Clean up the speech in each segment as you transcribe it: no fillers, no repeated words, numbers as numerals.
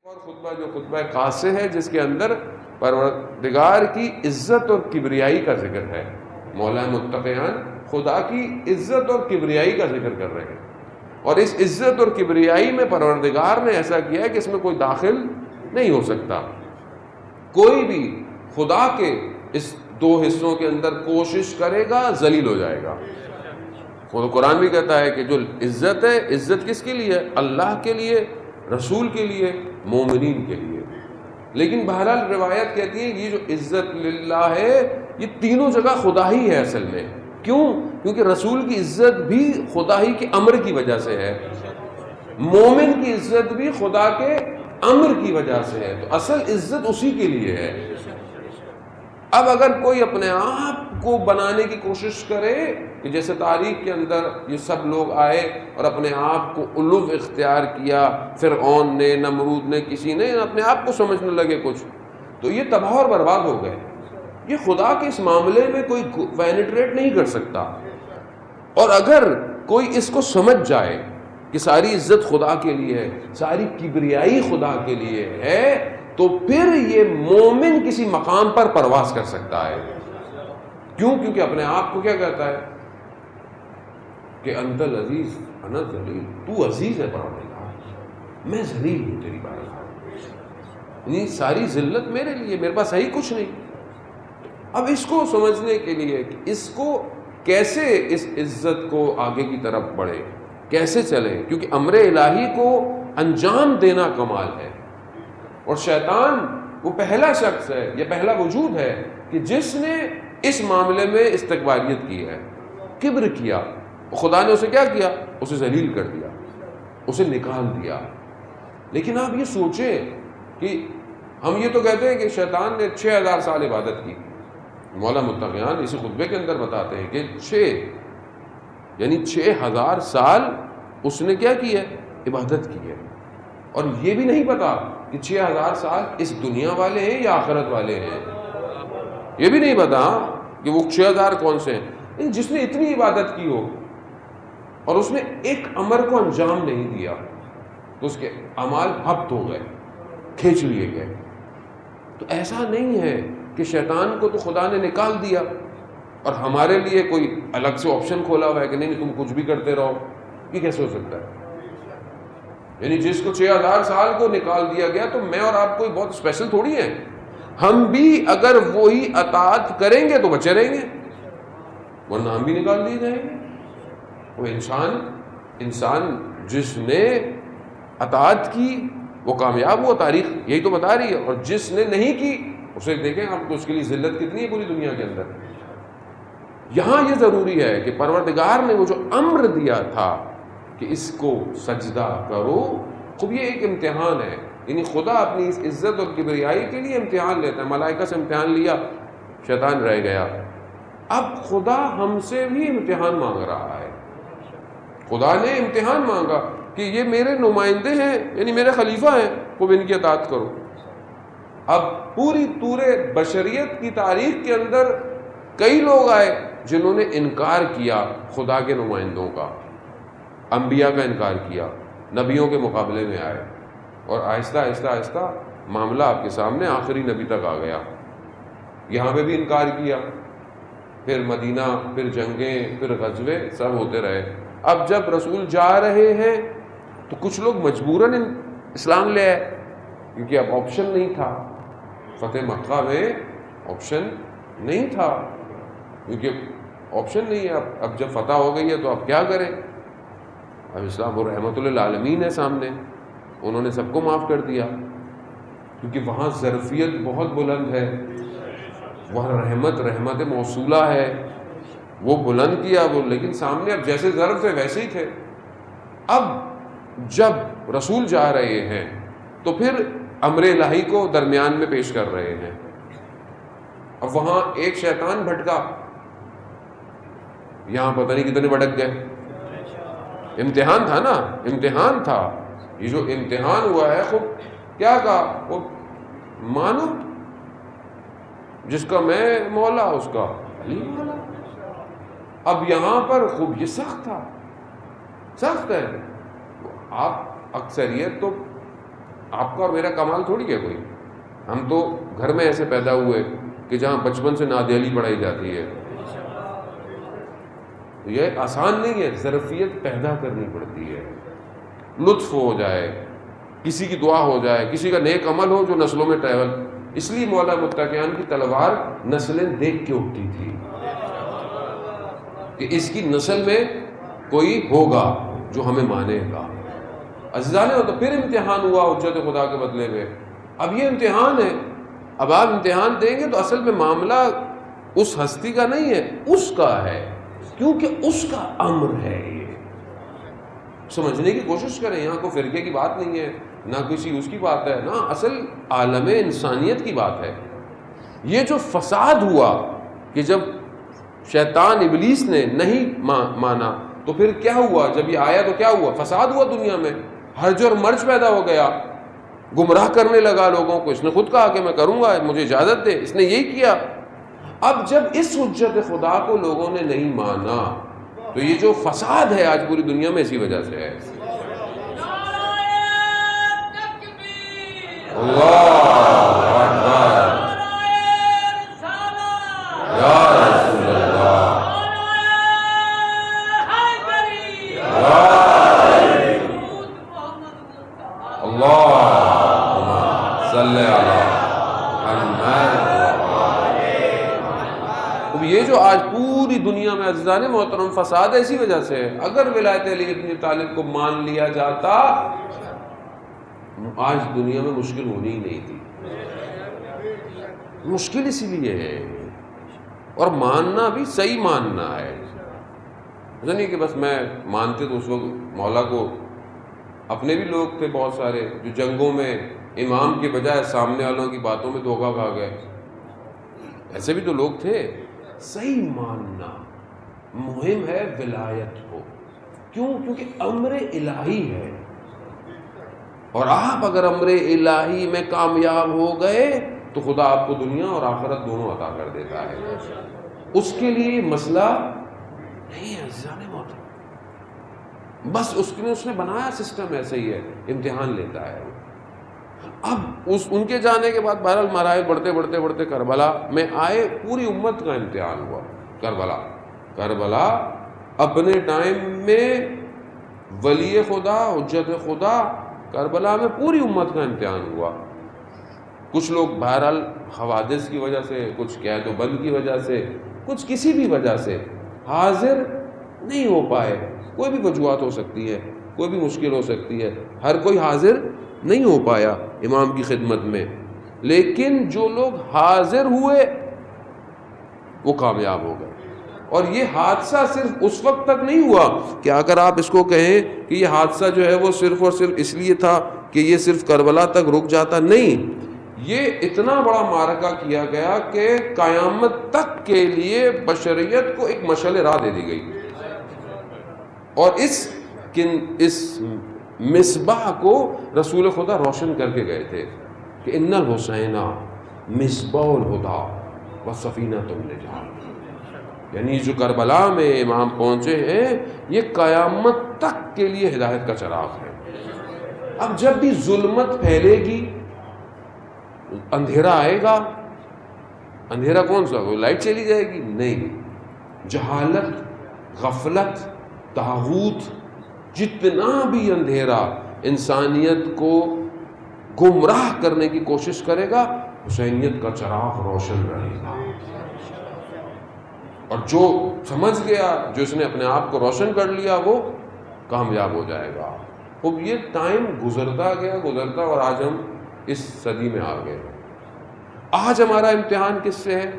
اور خطبہ جو خطبہ قاصے ہے جس کے اندر پروردگار کی عزت اور کبریائی کا ذکر ہے. مولا متقیان خدا کی عزت اور کبریائی کا ذکر کر رہے ہیں، اور اس عزت اور کبریائی میں پروردگار نے ایسا کیا ہے کہ اس میں کوئی داخل نہیں ہو سکتا. کوئی بھی خدا کے اس دو حصوں کے اندر کوشش کرے گا ذلیل ہو جائے گا. خود قرآن بھی کہتا ہے کہ جو عزت ہے، عزت کس کے لیے؟ اللہ کے لیے، رسول کے لیے، مومنین کے لیے. لیکن بہرحال روایت کہتی ہے یہ جو عزت للہ ہے یہ تینوں جگہ خدا ہی ہے اصل میں. کیوں؟ کیونکہ رسول کی عزت بھی خدا ہی کے امر کی وجہ سے ہے، مومن کی عزت بھی خدا کے امر کی وجہ سے ہے، تو اصل عزت اسی کے لیے ہے. اب اگر کوئی اپنے آپ کو بنانے کی کوشش کرے کہ جیسے تاریخ کے اندر یہ سب لوگ آئے اور اپنے آپ کو علو اختیار کیا، فرعون نے، نمرود نے، کسی نے اپنے آپ کو سمجھنے لگے کچھ، تو یہ تباہ اور برباد ہو گئے. یہ خدا کے اس معاملے میں کوئی پینیٹریٹ نہیں کر سکتا. اور اگر کوئی اس کو سمجھ جائے کہ ساری عزت خدا کے لیے ہے، ساری کبریائی خدا کے لیے ہے، تو پھر یہ مومن کسی مقام پر پرواز کر سکتا ہے. کیوں؟ کیونکہ اپنے آپ کو کیا کہتا ہے کہ انت العزیز انا ذلیل، تو عزیز ہے پروردگار، میں ذلیل ہوں تیری بارگاہ، یعنی ساری ذلت میرے لیے، میرے پاس ہے ہی کچھ نہیں. اب اس کو سمجھنے کے لیے کہ اس کو کیسے اس عزت کو آگے کی طرف بڑھے، کیسے چلے، کیونکہ امر الہی کو انجام دینا کمال ہے. اور شیطان وہ پہلا شخص ہے، یہ پہلا وجود ہے کہ جس نے اس معاملے میں استکباریت کی ہے، کبر کیا. خدا نے اسے کیا کیا؟ اسے ذلیل کر دیا، اسے نکال دیا. لیکن آپ یہ سوچیں کہ ہم یہ تو کہتے ہیں کہ شیطان نے 6000 سال عبادت کی. مولا متقیان اسی خطبے کے اندر بتاتے ہیں کہ 6000 سال اس نے کیا کی ہے؟ عبادت کی ہے. اور یہ بھی نہیں پتا کہ 6000 سال اس دنیا والے ہیں یا آخرت والے ہیں، یہ بھی نہیں پتا کہ وہ 6000 کون سے ہیں. جس نے اتنی عبادت کی ہو اور اس نے ایک امر کو انجام نہیں دیا تو اس کے اعمال ہبط ہو گئے، کھینچ لیے گئے. تو ایسا نہیں ہے کہ شیطان کو تو خدا نے نکال دیا اور ہمارے لیے کوئی الگ سے آپشن کھولا ہوا ہے کہ نہیں تم کچھ بھی کرتے رہو. یہ کیسے ہو سکتا ہے؟ یعنی جس کو 6000 سال کو نکال دیا گیا تو میں اور آپ کوئی بہت اسپیشل تھوڑی ہیں. ہم بھی اگر وہی اطاعت کریں گے تو بچے رہیں گے، ورنہ ہم بھی نکال دیے جائیں گے. وہ انسان جس نے اطاعت کی وہ کامیاب ہوا، تاریخ یہی تو بتا رہی ہے. اور جس نے نہیں کی اسے دیکھیں آپ کو اس کے لیے ذلت کتنی ہے پوری دنیا کے اندر. یہاں یہ ضروری ہے کہ پروردگار نے وہ جو امر دیا تھا کہ اس کو سجدہ کرو، خب یہ ایک امتحان ہے. یعنی خدا اپنی اس عزت اور کبریائی کے لیے امتحان لیتا ہے. ملائکہ سے امتحان لیا، شیطان رہ گیا. اب خدا ہم سے بھی امتحان مانگ رہا ہے. خدا نے امتحان مانگا کہ یہ میرے نمائندے ہیں، یعنی میرے خلیفہ ہیں، خوب ان کی اطاعت کرو. اب پوری بشریت کی تاریخ کے اندر کئی لوگ آئے جنہوں نے انکار کیا خدا کے نمائندوں کا، انبیاء کا انکار کیا، نبیوں کے مقابلے میں آئے، اور آہستہ آہستہ آہستہ معاملہ آپ کے سامنے آخری نبی تک آ گیا. یہاں پہ بھی انکار کیا، پھر مدینہ، پھر جنگیں، پھر غزوے، سب ہوتے رہے. اب جب رسول جا رہے ہیں تو کچھ لوگ مجبوراً اسلام لے آئے کیونکہ اب آپشن نہیں تھا. فتح مکہ میں آپشن نہیں تھا کیونکہ آپشن نہیں ہے. اب جب فتح ہو گئی ہے تو اب کیا کریں؟ اب اسلام وہ رحمت للعالمین ہے سامنے، انہوں نے سب کو معاف کر دیا کیونکہ وہاں ظرفیت بہت بلند ہے، وہاں رحمت موصولہ ہے، وہ بلند کیا وہ. لیکن سامنے اب جیسے ظرف تھے ویسے ہی تھے. اب جب رسول جا رہے ہیں تو پھر امر الہی کو درمیان میں پیش کر رہے ہیں. اب وہاں ایک شیطان بھٹکا، یہاں پتہ نہیں کتنے بھٹک گئے. امتحان تھا نا، امتحان تھا. یہ جو امتحان ہوا ہے خوب کیا کہا؟ وہ مانو جس کا میں مولا اس کا علی مولا. اب یہاں پر خوب یہ سخت تھا، سخت ہے. آپ اکثریت تو آپ کا اور میرا کمال تھوڑی ہے کوئی. ہم تو گھر میں ایسے پیدا ہوئے کہ جہاں بچپن سے نادیلی پڑھائی جاتی ہے. یہ آسان نہیں ہے، ظرفیت پیدا کرنی پڑتی ہے. لطف ہو جائے، کسی کی دعا ہو جائے، کسی کا نیک عمل ہو جو نسلوں میں ٹریول. اس لیے مولا متقیان کی تلوار نسلیں دیکھ کے اٹھتی تھی کہ اس کی نسل میں کوئی ہوگا جو ہمیں مانے گا. عزیزانے ہو تو پھر امتحان ہوا حجت خدا کے بدلے میں. اب یہ امتحان ہے، اب آپ امتحان دیں گے تو اصل میں معاملہ اس ہستی کا نہیں ہے، اس کا ہے، کیونکہ اس کا امر ہے. یہ سمجھنے کی کوشش کریں. یہاں کوئی فرقے کی بات نہیں ہے، نہ کسی اس کی بات ہے، نہ اصل عالم انسانیت کی بات ہے. یہ جو فساد ہوا کہ جب شیطان ابلیس نے نہیں مانا تو پھر کیا ہوا؟ جب یہ آیا تو کیا ہوا؟ فساد ہوا دنیا میں، ہرج اور مرج پیدا ہو گیا، گمراہ کرنے لگا لوگوں کو. اس نے خود کہا کہ میں کروں گا، مجھے اجازت دے، اس نے یہی کیا. اب جب اس حجت خدا کو لوگوں نے نہیں مانا تو یہ جو فساد ہے آج پوری دنیا میں اسی وجہ سے ہے. اللہ اکبر، یا رسول اللہ، اللہم صلی علی محمد. اب یہ جو آج پوری دنیا میں عزیزان محترم فساد ہے اسی وجہ سے ہے. اگر ولایت علی ابن طالب کو مان لیا جاتا آج دنیا میں مشکل ہونی ہی نہیں تھی. مشکل اسی لیے ہے، اور ماننا بھی صحیح ماننا ہے. ایسا نہیں کہ بس میں مانتے تو اس وقت مولا کو. اپنے بھی لوگ تھے بہت سارے جو جنگوں میں امام کے بجائے سامنے والوں کی باتوں میں دھوکہ کھا گئے. ایسے بھی تو لوگ تھے. صحیح ماننا مہم ہے ولایت کو. کیوں؟ کیونکہ امر الہی ہے، اور آپ اگر امر الہی میں کامیاب ہو گئے تو خدا آپ کو دنیا اور آخرت دونوں عطا کر دیتا ہے. اس کے لیے مسئلہ نہیں ہے عزیزان محترم، بس اس نے بنایا سسٹم ایسا ہی ہے، امتحان لیتا ہے. اب ان کے جانے کے بعد بہرحال مراحل بڑھتے بڑھتے بڑھتے کربلا میں آئے. پوری امت کا امتحان ہوا. کربلا اپنے ٹائم میں ولی خدا، حجت خدا، کربلا میں پوری امت کا امتحان ہوا. کچھ لوگ بہرحال حوادث کی وجہ سے، کچھ قید و بند کی وجہ سے، کچھ کسی بھی وجہ سے حاضر نہیں ہو پائے. کوئی بھی وجوہات ہو سکتی ہے، کوئی بھی مشکل ہو سکتی ہے، ہر کوئی حاضر نہیں ہو پایا امام کی خدمت میں. لیکن جو لوگ حاضر ہوئے وہ کامیاب ہو گئے. اور یہ حادثہ صرف اس وقت تک نہیں ہوا کہ اگر آپ اس کو کہیں کہ یہ حادثہ جو ہے وہ صرف اور صرف اس لیے تھا کہ یہ صرف کربلا تک رک جاتا. نہیں، یہ اتنا بڑا معرکہ کیا گیا کہ قیامت تک کے لیے بشریت کو ایک مشعل راہ دے دی گئی. اور اس مصباح کو رسول خدا روشن کر کے گئے تھے کہ ان الحسین مصباح الہدیٰ وسفینۃ النجاۃ. یعنی جو کربلا میں امام پہنچے ہیں یہ قیامت تک کے لیے ہدایت کا چراغ ہے. اب جب بھی ظلمت پھیلے گی، اندھیرا آئے گا. اندھیرا کون سا؟ وہ لائٹ چلی جائے گی؟ نہیں. جہالت، غفلت، طاغوت، جتنا بھی اندھیرا انسانیت کو گمراہ کرنے کی کوشش کرے گا، حسینیت کا چراغ روشن رہے گا. اور جو سمجھ گیا، جو اس نے اپنے آپ کو روشن کر لیا، وہ کامیاب ہو جائے گا. اب یہ ٹائم گزرتا گیا اور آج ہم اس صدی میں آ گئے. آج ہمارا امتحان کس سے ہے؟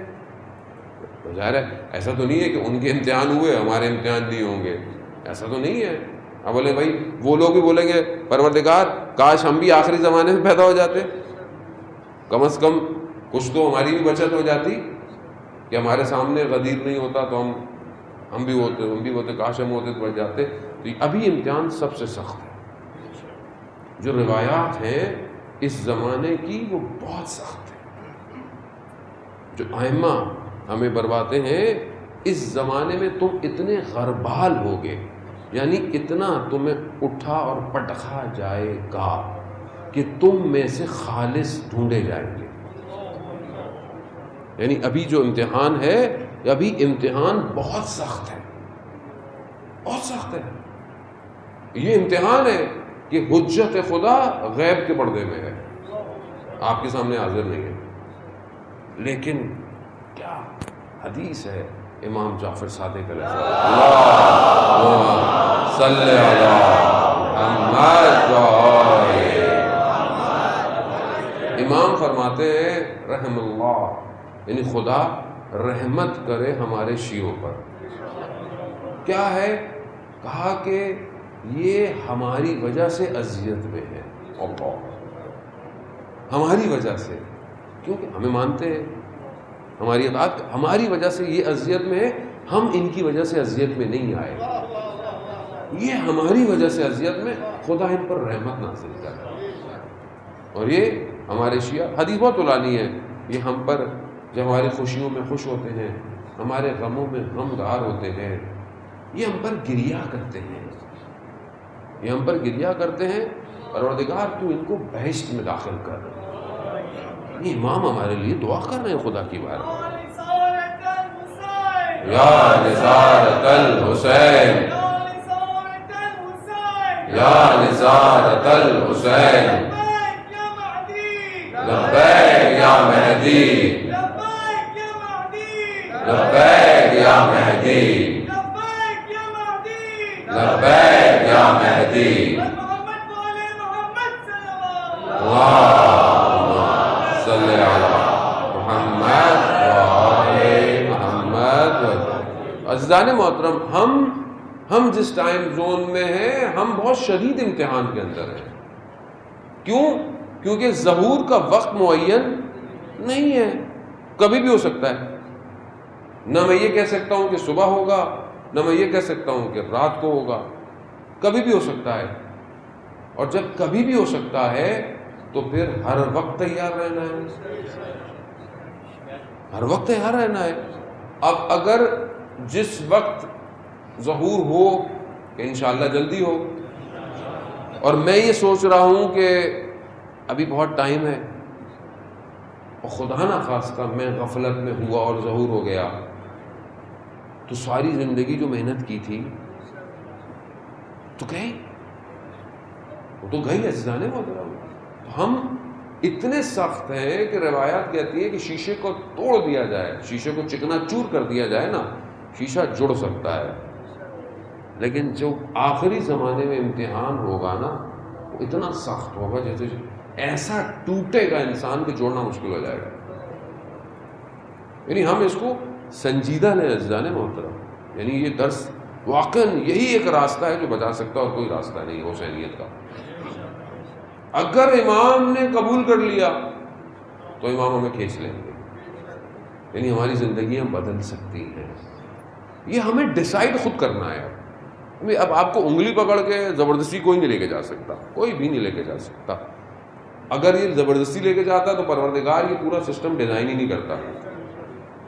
ظاہر ہے ایسا تو نہیں ہے کہ ان کے امتحان ہوئے ہمارے امتحان نہیں ہوں گے، ایسا تو نہیں ہے. اب بولے بھائی وہ لوگ بھی بولیں گے پروردگار کاش ہم بھی آخری زمانے میں پیدا ہو جاتے، کم از کم کچھ تو ہماری بھی بچت ہو جاتی کہ ہمارے سامنے غدیر نہیں ہوتا تو ہم بھی ہوتے، کاش ہم ہوتے تو بچ جاتے. تو ابھی امتحان سب سے سخت ہے. جو روایات ہیں اس زمانے کی وہ بہت سخت ہے. جو ائمہ ہمیں برواتے ہیں اس زمانے میں تم اتنے غربال ہوگے، یعنی اتنا تمہیں اٹھا اور پٹخا جائے گا کہ تم میں سے خالص ڈھونڈے جائیں گے. یعنی ابھی جو امتحان ہے، ابھی امتحان بہت سخت ہے، بہت سخت ہے. یہ امتحان ہے کہ حجت خدا غیب کے پردے میں ہے، آپ کے سامنے حاضر نہیں ہے. لیکن کیا حدیث ہے امام جعفر صادق علیہ السلام، اللہم صلی علی محمد. امام فرماتے ہیں رحم اللہ، یعنی خدا رحمت کرے ہمارے شیعوں پر. کیا ہے؟ کہا کہ یہ ہماری وجہ سے اذیت میں ہے، اللہ ہماری وجہ سے، کیونکہ ہمیں مانتے ہیں ہماری اطاعت، ہماری وجہ سے یہ اذیت میں ہے، ہم ان کی وجہ سے اذیت میں نہیں آئے، یہ ہماری وجہ سے اذیت میں، خدا ان پر رحمت نازل کرے. اور یہ ہمارے شیعہ حدیث بہت طولانی ہے، یہ ہم پر جب ہماری خوشیوں میں خوش ہوتے ہیں، ہمارے غموں میں غمگار ہوتے ہیں، یہ ہم پر گریہ کرتے ہیں، یہ ہم پر گریہ کرتے ہیں. پروردگار تو ان کو بہشت میں داخل کر. یہ امام ہمارے لیے دعا کر رہے ہیں خدا کی بار، یا نثارۃ الحسین، یا نثارۃ الحسین، لبیک یا مہدی، لبیک یا مہدی، لبیک یا مہدی. اللہم صلی علی محمد وآل محمد. عزیزان محترم، ہم جس ٹائم زون میں ہیں، ہم بہت شدید امتحان کے اندر ہیں. کیوں؟ کیونکہ ظہور کا وقت معین نہیں ہے، کبھی بھی ہو سکتا ہے. نہ میں یہ کہہ سکتا ہوں کہ صبح ہوگا، نہ میں یہ کہہ سکتا ہوں کہ رات کو ہوگا، کبھی بھی ہو سکتا ہے. اور جب کبھی بھی ہو سکتا ہے تو پھر ہر وقت تیار رہنا ہے، ہر وقت تیار رہنا ہے. اب اگر جس وقت ظہور ہو کہ انشاءاللہ جلدی ہو، اور میں یہ سوچ رہا ہوں کہ ابھی بہت ٹائم ہے، اور خدا نہ خواستہ میں غفلت میں ہوا اور ظہور ہو گیا، تو ساری زندگی جو محنت کی تھی تو گئی، وہ تو گئی عزیزانے محترم. ہم اتنے سخت ہیں کہ روایات کہتی ہے کہ شیشے کو توڑ دیا جائے، شیشے کو چکنا چور کر دیا جائے نا، شیشہ جڑ سکتا ہے، لیکن جو آخری زمانے میں امتحان ہوگا نا، وہ اتنا سخت ہوگا جیسے ایسا ٹوٹے گا انسان کہ جوڑنا مشکل ہو جائے گا. یعنی ہم اس کو سنجیدہ لیں عزیزان محترم. یعنی یہ درس واقعاً یہی ایک راستہ ہے جو بچا سکتا ہے، اور کوئی راستہ نہیں حسینیت کا. اگر امام نے قبول کر لیا تو امام ہمیں کھینچ لیں گے، یعنی ہماری زندگیاں بدل سکتی ہیں. یہ ہمیں ڈیسائیڈ خود کرنا ہے. اب آپ کو انگلی پکڑ کے زبردستی کوئی نہیں لے کے جا سکتا، کوئی بھی نہیں لے کے جا سکتا. اگر یہ زبردستی لے کے جاتا تو پروردگار یہ پورا سسٹم ڈیزائن ہی نہیں کرتا،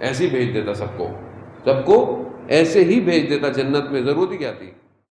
ایسے ہی بھیج دیتا سب کو ایسے ہی بھیج دیتا جنت میں، ضرورت ہی کیا تھی.